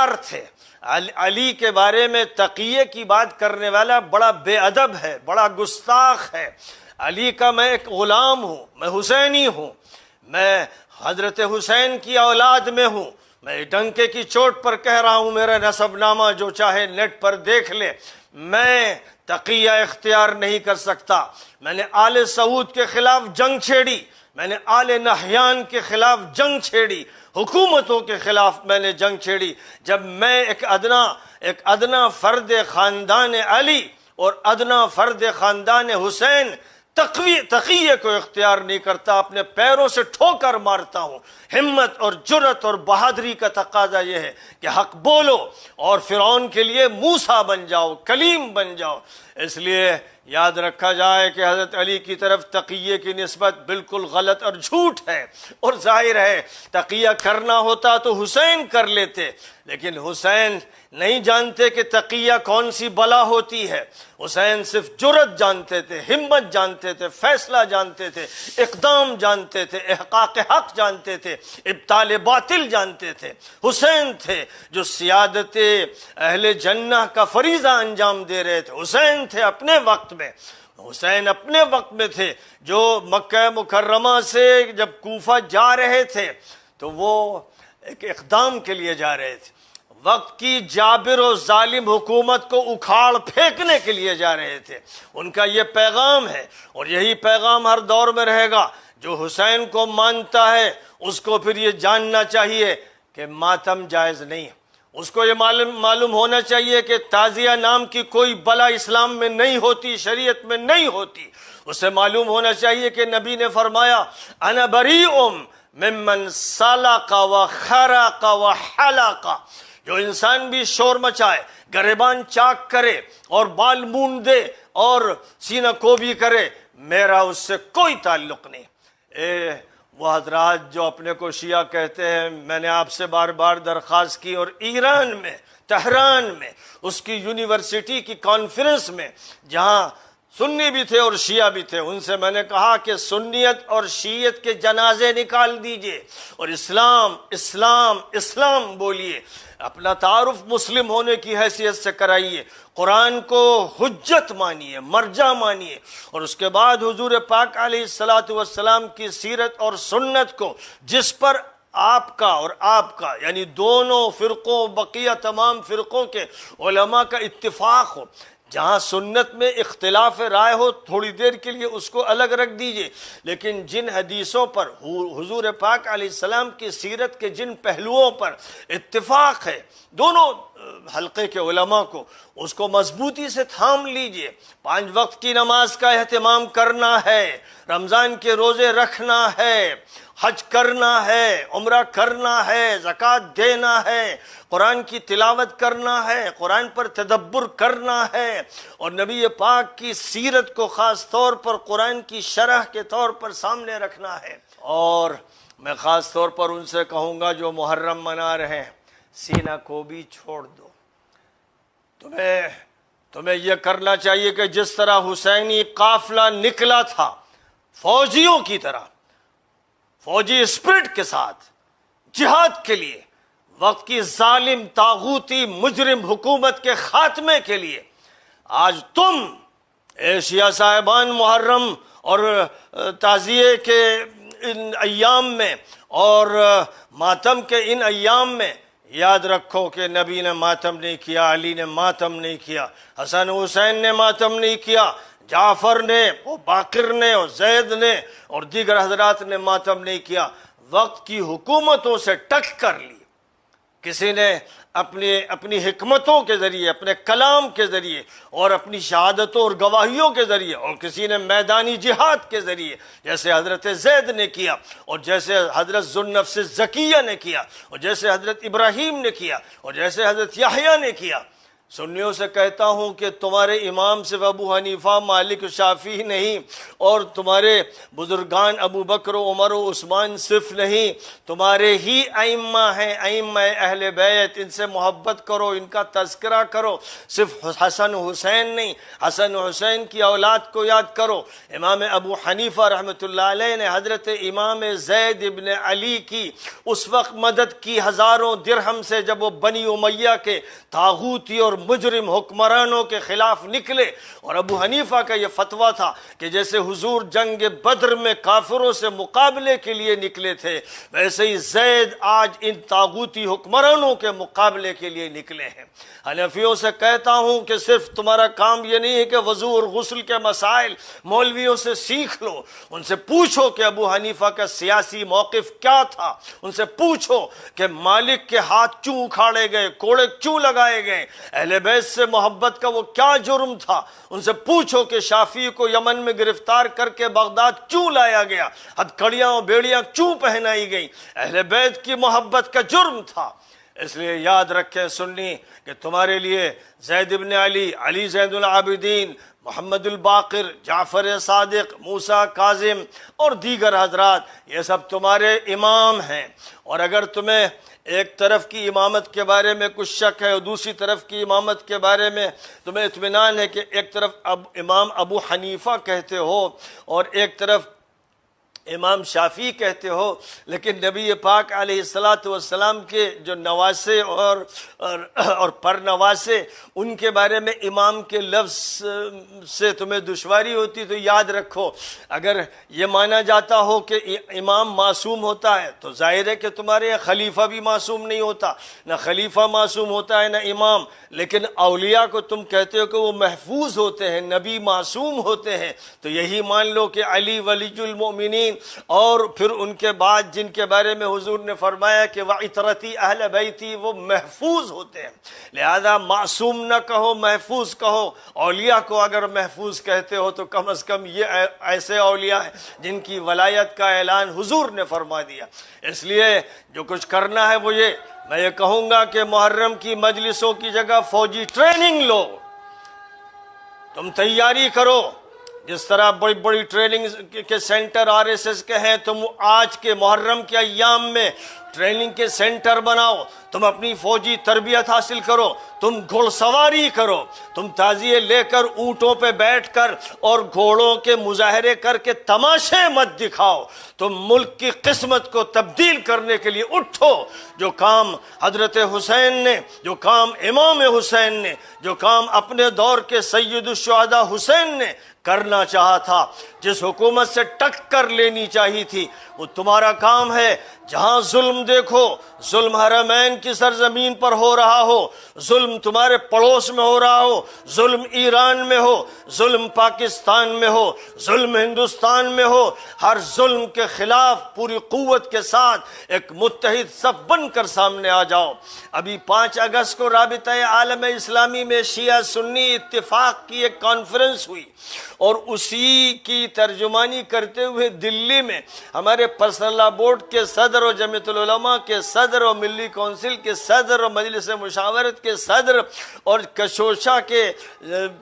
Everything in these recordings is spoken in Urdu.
بدکار تھے. علی کے بارے میں تقیے کی بات کرنے والا بڑا بے ادب ہے، بڑا گستاخ ہے. علی کا میں ایک غلام ہوں، میں حسینی ہوں، میں حضرت حسین کی اولاد میں ہوں. میں ڈنکے کی چوٹ پر کہہ رہا ہوں، میرا نسب نامہ جو چاہے نیٹ پر دیکھ لے. میں تقیہ اختیار نہیں کر سکتا. میں نے آل سعود کے خلاف جنگ چھیڑی، میں نے آل نہیان کے خلاف جنگ چھیڑی، حکومتوں کے خلاف میں نے جنگ چھیڑی. جب میں ایک ادنا فرد خاندان علی اور ادنا فرد خاندان حسین تقیے کو اختیار نہیں کرتا، اپنے پیروں سے ٹھوکر مارتا ہوں. ہمت اور جرت اور بہادری کا تقاضا یہ ہے کہ حق بولو اور فرعون کے لیے موسیٰ بن جاؤ، کلیم بن جاؤ. اس لیے یاد رکھا جائے کہ حضرت علی کی طرف تقیے کی نسبت بالکل غلط اور جھوٹ ہے. اور ظاہر ہے تقیہ کرنا ہوتا تو حسین کر لیتے، لیکن حسین نہیں جانتے کہ تقیہ کون سی بلا ہوتی ہے. حسین صرف جرت جانتے تھے، ہمت جانتے تھے، فیصلہ جانتے تھے، اقدام جانتے تھے، احقاق حق جانتے تھے، ابطال باطل جانتے تھے. حسین تھے جو سیادت اہل جنہ کا فریضہ انجام دے رہے تھے. حسین تھے اپنے وقت میں، حسین اپنے وقت میں تھے جو مکہ مکرمہ سے جب کوفہ جا رہے تھے تو وہ ایک اقدام کے لیے جا رہے تھے. وقت کی جابر و ظالم حکومت کو اکھاڑ پھینکنے کے لیے جا رہے تھے. ان کا یہ پیغام ہے اور یہی پیغام ہر دور میں رہے گا. جو حسین کو مانتا ہے اس کو پھر یہ جاننا چاہیے کہ ماتم جائز نہیں. اس کو یہ معلوم ہونا چاہیے کہ تعزیہ نام کی کوئی بلا اسلام میں نہیں ہوتی، شریعت میں نہیں ہوتی. اسے معلوم ہونا چاہیے کہ نبی نے فرمایا انا بریء ممن سلق و خرق و حلق. جو انسان بھی شور مچائے، گریبان چاک کرے اور بال مونڈ دے اور سینہ کوبی کرے، میرا اس سے کوئی تعلق نہیں. وہ حضرات جو اپنے کو شیعہ کہتے ہیں، میں نے آپ سے بار بار درخواست کی اور ایران میں تہران میں اس کی یونیورسٹی کی کانفرنس میں جہاں سنی بھی تھے اور شیعہ بھی تھے، ان سے میں نے کہا کہ سنیت اور شیعت کے جنازے نکال دیجئے اور اسلام اسلام اسلام بولیے. اپنا تعارف مسلم ہونے کی حیثیت سے کرائیے، قرآن کو حجت مانیے، مرجع مانیے، اور اس کے بعد حضور پاک علیہ السلام کی سیرت اور سنت کو، جس پر آپ کا اور آپ کا یعنی دونوں فرقوں بقیہ تمام فرقوں کے علماء کا اتفاق ہو. جہاں سنت میں اختلاف رائے ہو تھوڑی دیر کے لیے اس کو الگ رکھ دیجئے، لیکن جن حدیثوں پر حضور پاک علیہ السلام کی سیرت کے جن پہلوؤں پر اتفاق ہے دونوں حلقے کے علماء کو، اس کو مضبوطی سے تھام لیجئے. 5 وقت کی نماز کا اہتمام کرنا ہے، رمضان کے روزے رکھنا ہے، حج کرنا ہے، عمرہ کرنا ہے، زکوٰۃ دینا ہے، قرآن کی تلاوت کرنا ہے، قرآن پر تدبر کرنا ہے، اور نبی پاک کی سیرت کو خاص طور پر قرآن کی شرح کے طور پر سامنے رکھنا ہے. اور میں خاص طور پر ان سے کہوں گا جو محرم منا رہے ہیں، سینہ کو بھی چھوڑ دو. تمہیں یہ کرنا چاہیے کہ جس طرح حسینی قافلہ نکلا تھا فوجیوں کی طرح، فوجی اسپرٹ کے ساتھ جہاد کے لیے، وقت کی ظالم طاغوتی مجرم حکومت کے خاتمے کے لیے، آج تم شیعہ صاحبان محرم اور تعزیے کے ان ایام میں اور ماتم کے ان ایام میں یاد رکھو کہ نبی نے ماتم نہیں کیا، علی نے ماتم نہیں کیا، حسن حسین نے ماتم نہیں کیا، جعفر نے اور باقر نے اور زید نے اور دیگر حضرات نے ماتم نہیں کیا. وقت کی حکومتوں سے ٹک کر لی. کسی نے اپنی حکمتوں کے ذریعے، اپنے کلام کے ذریعے اور اپنی شہادتوں اور گواہیوں کے ذریعے، اور کسی نے میدانی جہاد کے ذریعے جیسے حضرت زید نے کیا اور جیسے حضرت ذوالنفس زکیہ نے کیا اور جیسے حضرت ابراہیم نے کیا اور جیسے حضرت یحییٰ نے کیا. سنیوں سے کہتا ہوں کہ تمہارے امام صرف ابو حنیفہ مالک شافعی نہیں، اور تمہارے بزرگان ابو بکر و عمر و عثمان صرف نہیں، تمہارے ہی ائمہ ہیں، ائمہ اہل بیت، ان سے محبت کرو، ان کا تذکرہ کرو۔ صرف حسن حسین نہیں، حسن حسین کی اولاد کو یاد کرو۔ امام ابو حنیفہ رحمۃ اللہ علیہ نے حضرت امام زید ابن علی کی اس وقت مدد کی ہزاروں درہم سے جب وہ بنی امیہ کے طاغوتی اور مجرم حکمرانوں کے خلاف نکلے، اور ابو حنیفہ کا یہ فتویٰ تھا کہ جیسے حضور جنگ بدر میں کافروں سے مقابلے کے لیے نکلے تھے، ویسے ہی زید آج ان طاغوتی حکمرانوں کے مقابلے کے لیے نکلے ہیں۔ حنفیوں سے کہتا ہوں کہ صرف تمہارا کام یہ نہیں ہے کہ وضو اور غسل کے مسائل مولویوں سے سیکھ لو، ان سے پوچھو کہ ابو حنیفہ کا سیاسی موقف کیا تھا، ان سے پوچھو کہ مالک کے ہاتھ کیوں اکھاڑے گئے، کوڑے کیوں لگائے گئے، اہل بیت سے محبت کا وہ کیا جرم تھا، ان سے پوچھو کہ شافعی کو یمن میں گرفتار کر کے بغداد کیوں لایا گیا، ہتھکڑیاں اور بیڑیاں کیوں پہنائی گئی، اہل بیت کی محبت کا جرم تھا۔ اس لیے یاد رکھیں سنی کہ تمہارے لیے زید بن علی، علی زین العابدین، محمد الباقر، جعفر صادق، موسیٰ کاظم اور دیگر حضرات، یہ سب تمہارے امام ہیں۔ اور اگر تمہیں ایک طرف کی امامت کے بارے میں کچھ شک ہے اور دوسری طرف کی امامت کے بارے میں تمہیں اطمینان ہے کہ ایک طرف امام ابو حنیفہ کہتے ہو اور ایک طرف امام شافعی کہتے ہو، لیکن نبی پاک علیہ السلام کے جو نواسے اور پر نواسے، ان کے بارے میں امام کے لفظ سے تمہیں دشواری ہوتی، تو یاد رکھو اگر یہ مانا جاتا ہو کہ امام معصوم ہوتا ہے تو ظاہر ہے کہ تمہارے یہاں خلیفہ بھی معصوم نہیں ہوتا، نہ خلیفہ معصوم ہوتا ہے نہ امام، لیکن اولیاء کو تم کہتے ہو کہ وہ محفوظ ہوتے ہیں، نبی معصوم ہوتے ہیں، تو یہی مان لو کہ علی ولی المؤمنین اور پھر ان کے بعد جن کے بارے میں حضور نے فرمایا کہ وَعِطْرَتِي اہل بیتی، وہ محفوظ ہوتے ہیں۔ لہذا معصوم نہ کہو، محفوظ کہو۔ اولیاء کو اگر محفوظ کہتے ہو تو کم از کم یہ ایسے اولیاء ہیں جن کی ولایت کا اعلان حضور نے فرما دیا۔ اس لیے جو کچھ کرنا ہے وہ یہ، میں یہ کہوں گا کہ محرم کی مجلسوں کی جگہ فوجی ٹریننگ لو، تم تیاری کرو، جس طرح بڑی بڑی ٹریننگ کے سینٹر RSS کے ہیں، تم آج کے محرم کے ایام میں ٹریننگ کے سینٹر بناؤ، تم اپنی فوجی تربیت حاصل کرو، تم گھوڑ سواری کرو، تم تعزیے لے کر اونٹوں پہ بیٹھ کر اور گھوڑوں کے مظاہرے کر کے تماشے مت دکھاؤ، تم ملک کی قسمت کو تبدیل کرنے کے لیے اٹھو۔ جو کام حضرت حسین نے، جو کام امام حسین نے، جو کام اپنے دور کے سید الشہداء حسین نے کرنا چاہا تھا، جس حکومت سے ٹکر لینی چاہیے تھی، وہ تمہارا کام ہے۔ جہاں ظلم دیکھو، ظلم حرمین کی سرزمین پر ہو رہا ہو، ظلم تمہارے پڑوس میں ہو رہا ہو، ظلم ایران میں ہو، ظلم پاکستان میں ہو، ظلم ہندوستان میں ہو، ہر ظلم کے خلاف پوری قوت کے ساتھ ایک متحد صف بن کر سامنے آ جاؤ۔ ابھی 5 اگست کو رابطہ عالم اسلامی میں شیعہ سنی اتفاق کی ایک کانفرنس ہوئی، اور اسی کی ترجمانی کرتے ہوئے دلی میں ہمارے پرسنل لا بورڈ کے صدر اور جمعیت العلماء کے صدر اور ملی کونسل کے صدر اور مجلس مشاورت کے صدر اور کشوشا کے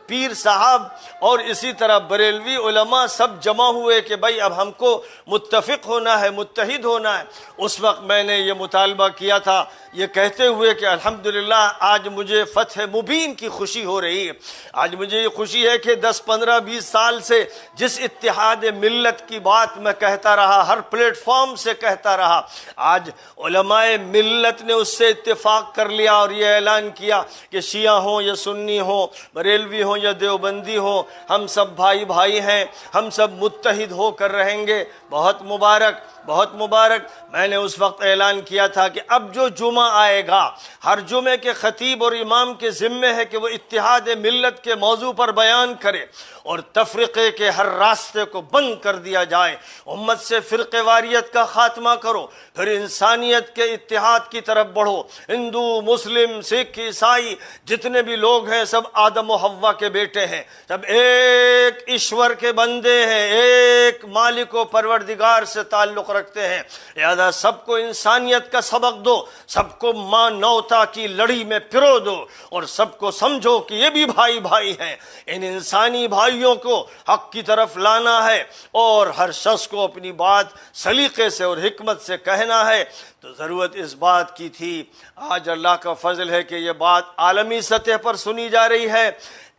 پیر صاحب اور اسی طرح بریلوی علماء سب جمع ہوئے کہ بھائی اب ہم کو متفق ہونا ہے، متحد ہونا ہے۔ اس وقت میں نے یہ مطالبہ کیا تھا، یہ کہتے ہوئے کہ الحمدللہ آج مجھے فتح مبین کی خوشی ہو رہی ہے۔ آج مجھے یہ خوشی ہے کہ 10 15 20 سال سے جس اتحاد ملت کی بات میں کہتا رہا، ہر پلیٹ فارم سے کہتا رہا، آج علماء ملت نے اس سے اتفاق کر لیا اور یہ اعلان کیا کہ شیعہ ہوں یا سنی ہوں، بریلوی ہوں یا دیوبندی ہوں، ہم سب بھائی بھائی ہیں، ہم سب متحد ہو کر رہیں گے۔ بہت مبارک، بہت مبارک۔ میں نے اس وقت اعلان کیا تھا کہ اب جو جمعہ آئے گا، ہر جمعے کے خطیب اور امام کے ذمے ہے کہ وہ اتحاد ملت کے موضوع پر بیان کرے اور تفرقے کے ہر راستے کو بند کر دیا جائے۔ امت سے فرقے واریت کا خاتمہ کرو، پھر انسانیت کے اتحاد کی طرف بڑھو۔ ہندو، مسلم، سکھ، عیسائی جتنے بھی لوگ ہیں سب آدم و حوا کے بیٹے ہیں، سب ایک ایشور کے بندے ہیں، ایک مالک و پروردگار پروردگار سے تعلق رکھتے ہیں، لہذا سب کو انسانیت کا سبق دو، سب کو ماں نوتا کی لڑی میں پرو دو، اور سب کو سمجھو کہ یہ بھی بھائی بھائی ہیں۔ ان انسانی بھائیوں کو حق کی طرف لانا ہے، اور ہر شخص کو اپنی بات سلیقے سے اور حکمت سے کہنا ہے۔ تو ضرورت اس بات کی تھی، آج اللہ کا فضل ہے کہ یہ بات عالمی سطح پر سنی جا رہی ہے۔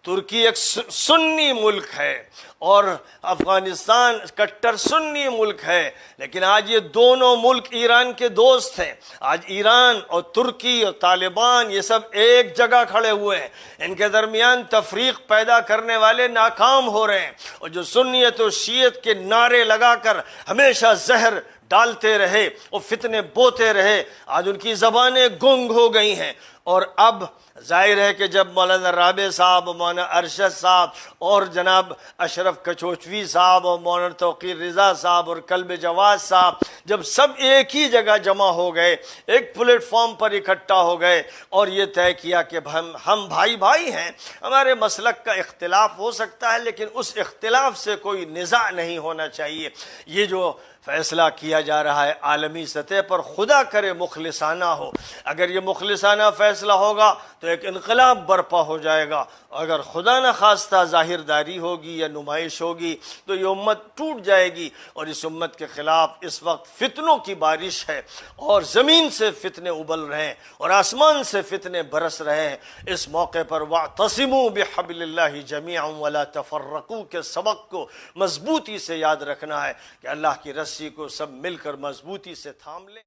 ترکی ایک سنی ملک ہے اور افغانستان کٹر سنی ملک ہے، لیکن آج یہ دونوں ملک ایران کے دوست ہیں۔ آج ایران اور ترکی اور طالبان یہ سب ایک جگہ کھڑے ہوئے ہیں، ان کے درمیان تفریق پیدا کرنے والے ناکام ہو رہے ہیں، اور جو سنیت اور شیعت کے نعرے لگا کر ہمیشہ زہر ڈالتے رہے اور فتنے بوتے رہے، آج ان کی زبانیں گنگ ہو گئی ہیں۔ اور اب ظاہر ہے کہ جب مولانا رابع صاحب، مولانا ارشد صاحب اور جناب اشرف کچوچوی صاحب اور مولانا توقیر رضا صاحب اور کلب جواز صاحب جب سب ایک ہی جگہ جمع ہو گئے، ایک پلیٹ فارم پر اکٹھا ہو گئے اور یہ طے کیا کہ ہم بھائی بھائی ہیں، ہمارے مسلک کا اختلاف ہو سکتا ہے لیکن اس اختلاف سے کوئی نزاع نہیں ہونا چاہیے، یہ جو فیصلہ کیا جا رہا ہے عالمی سطح پر، خدا کرے مخلصانہ ہو۔ اگر یہ مخلصانہ فیصلہ ہوگا تو ایک انقلاب برپا ہو جائے گا، اگر خدا نہ خواستہ ظاہرداری ہوگی یا نمائش ہوگی تو یہ امت ٹوٹ جائے گی، اور اس امت کے خلاف اس وقت فتنوں کی بارش ہے، اور زمین سے فتنے ابل رہے ہیں اور آسمان سے فتنے برس رہے ہیں۔ اس موقع پر وَاعْتَصِمُوا بِحَبْلِ اللَّهِ جَمِيعًا وَلَا تَفَرَّقُوا کے سبق کو مضبوطی سے یاد رکھنا ہے کہ اللہ کی رسی کو سب مل کر مضبوطی سے تھام لیں۔